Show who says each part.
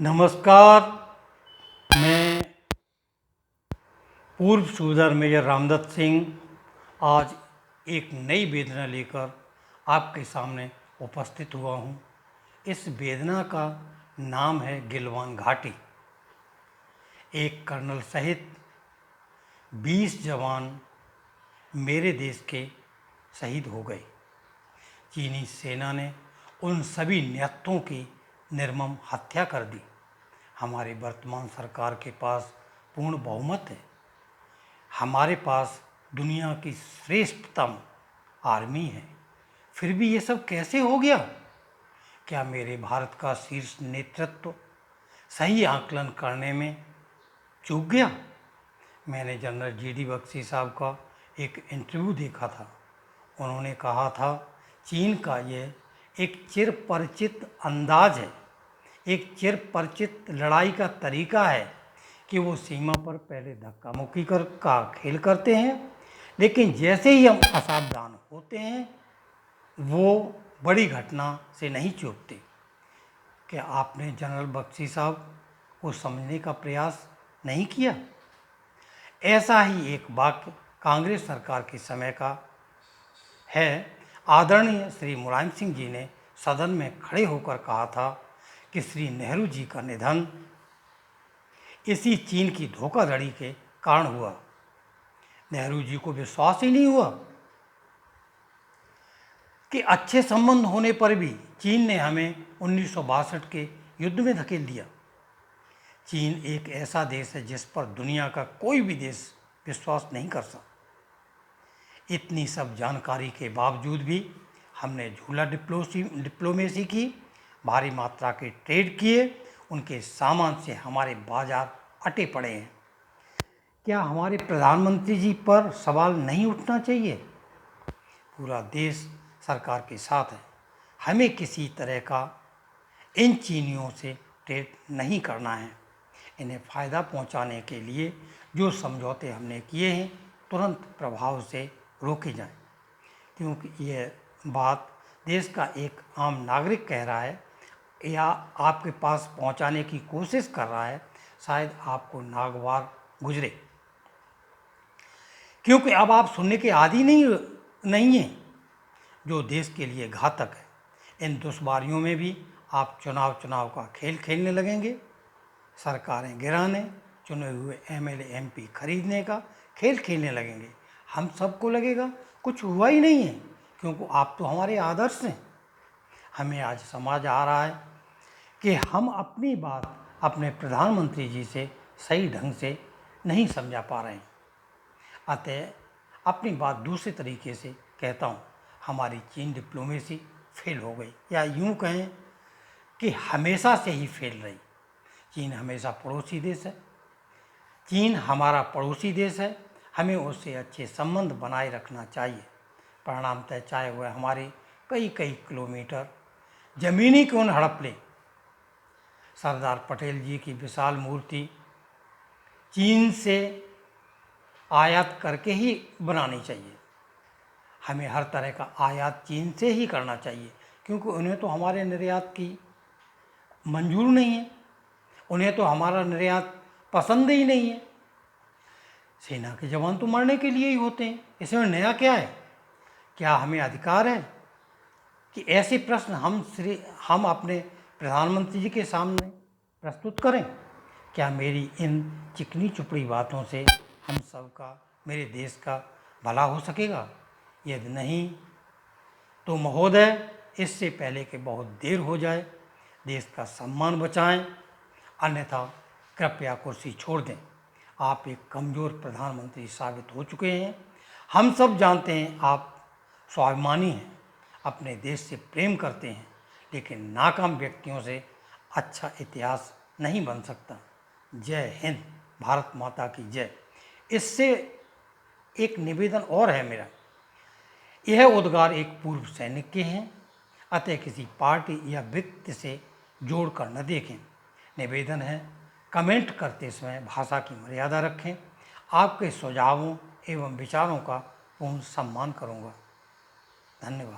Speaker 1: नमस्कार। मैं पूर्व सूबेदार मेजर रामदत्त सिंह आज एक नई वेदना लेकर आपके सामने उपस्थित हुआ हूँ। इस वेदना का नाम है गिलवान घाटी। एक कर्नल सहित 20 जवान मेरे देश के शहीद हो गए। चीनी सेना ने उन सभी निहत्थों की निर्मम हत्या कर दी। हमारी वर्तमान सरकार के पास पूर्ण बहुमत है। हमारे पास दुनिया की श्रेष्ठतम आर्मी है, फिर भी ये सब कैसे हो गया? क्या मेरे भारत का शीर्ष नेतृत्व सही आकलन करने में चूक गया? मैंने जनरल जी.डी. बख्शी साहब का एक इंटरव्यू देखा था। उन्होंने कहा था चीन का यह एक चिरपरिचित अंदाज है, एक चिरपरिचित लड़ाई का तरीका है कि वो सीमा पर पहले धक्का मुक्की का खेल करते हैं, लेकिन जैसे ही हम असावधान होते हैं वो बड़ी घटना से नहीं चूकते। क्या आपने जनरल बख्शी साहब को समझने का प्रयास नहीं किया? ऐसा ही एक वाक्य कांग्रेस सरकार के समय का है। आदरणीय श्री मुलायम सिंह जी ने सदन में खड़े होकर कहा था कि श्री नेहरू जी का निधन इसी चीन की धोखाधड़ी के कारण हुआ। नेहरू जी को विश्वास ही नहीं हुआ कि अच्छे संबंध होने पर भी चीन ने हमें 1962 के युद्ध में धकेल दिया। चीन एक ऐसा देश है जिस पर दुनिया का कोई भी देश विश्वास नहीं कर सकता। इतनी सब जानकारी के बावजूद भी हमने झूला डिप्लोमेसी की, भारी मात्रा के ट्रेड किए, उनके सामान से हमारे बाजार अटे पड़े हैं। क्या हमारे प्रधानमंत्री जी पर सवाल नहीं उठना चाहिए? पूरा देश सरकार के साथ है। हमें किसी तरह का इन चीनियों से ट्रेड नहीं करना है। इन्हें फ़ायदा पहुंचाने के लिए जो समझौते हमने किए हैं तुरंत प्रभाव से रोके जाएं, क्योंकि यह बात देश का एक आम नागरिक कह रहा है या आपके पास पहुंचाने की कोशिश कर रहा है, शायद आपको नागवार गुजरे, क्योंकि अब आप सुनने के आदी नहीं हैं जो देश के लिए घातक है। इन दुश्वारियों में भी आप चुनाव का खेल खेलने लगेंगे, सरकारें गिराने, चुने हुए एमएलए एमपी खरीदने का खेल खेलने लगेंगे। हम सबको लगेगा कुछ हुआ ही नहीं है, क्योंकि आप तो हमारे आदर्श हैं। हमें आज समझ आ रहा है कि हम अपनी बात अपने प्रधानमंत्री जी से सही ढंग से नहीं समझा पा रहे हैं। अतः अपनी बात दूसरे तरीके से कहता हूँ, हमारी चीन डिप्लोमेसी फेल हो गई, या यूँ कहें कि हमेशा से ही फेल रही। चीन हमेशा पड़ोसी देश है। चीन हमारा पड़ोसी देश है। हमें उससे अच्छे संबंध बनाए रखना चाहिए। परिणामतः चाहे वह हमारे कई किलोमीटर ज़मीनी क्यों न हड़प ले, सरदार पटेल जी की विशाल मूर्ति चीन से आयात करके ही बनानी चाहिए। हमें हर तरह का आयात चीन से ही करना चाहिए, क्योंकि उन्हें तो हमारे निर्यात की मंजूर नहीं है, उन्हें तो हमारा निर्यात पसंद ही नहीं है। सेना के जवान तो मरने के लिए ही होते हैं, इसमें नया क्या है? क्या हमें अधिकार है कि ऐसे प्रश्न हम अपने प्रधानमंत्री जी के सामने प्रस्तुत करें? क्या मेरी इन चिकनी चुपड़ी बातों से हम सबका, मेरे देश का भला हो सकेगा? यदि नहीं तो महोदय, इससे पहले कि बहुत देर हो जाए, देश का सम्मान बचाएं, अन्यथा कृपया कुर्सी छोड़ दें। आप एक कमज़ोर प्रधानमंत्री साबित हो चुके हैं। हम सब जानते हैं आप स्वाभिमानी हैं, अपने देश से प्रेम करते हैं, लेकिन नाकाम व्यक्तियों से अच्छा इतिहास नहीं बन सकता। जय हिंद, भारत माता की जय। इससे एक निवेदन और है मेरा। यह उद्गार एक पूर्व सैनिक के हैं, अतः किसी पार्टी या व्यक्ति से जोड़कर न देखें। निवेदन है, कमेंट करते समय भाषा की मर्यादा रखें। आपके सुझावों एवं विचारों का पूर्ण सम्मान करूँगा। धन्यवाद।